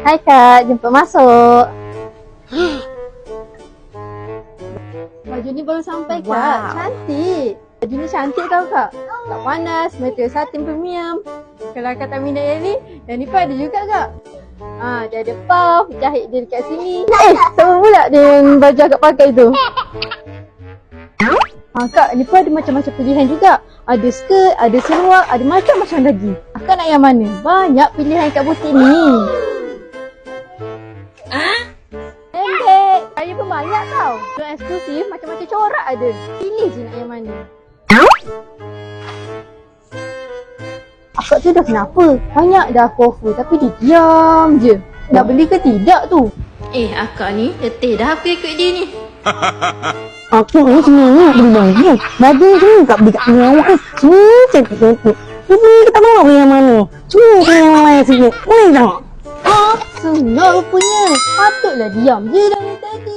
Hai Kak, jemput masuk. Baju ni baru sampai Kak. Wow. Cantik. Baju ni cantik tau Kak. Tak panas, material satin premium. Kalau Kak tak minat yang ni pun ada juga Kak. Dia ada puff, jahit dia dekat sini. Sama pula dengan baju Kak pakai tu. Kak, ni pun ada macam-macam pilihan juga. Ada skirt, ada seluar, ada macam-macam lagi. Akak nak yang mana? Banyak pilihan kat butik ni. Pendek. Saya pun banyak tau. Yang eksklusif, macam-macam corak ada. Pilih je nak yang mana. Akak tu dah kenapa? Banyak dah aku offer tapi dia diam je. Nak beli ke tidak tu? Akak ni letih dah aku ikut dia ni. Aku ni sebenarnya nak beli baju. Baju ni tak beli kat sini awak ni. Semua cantik-cantik. Jadi kita tahu nak beli yang mana. Cuma beli yang lain sikit. Boleh tak? Senang rupanya. Patutlah diam je dari tadi.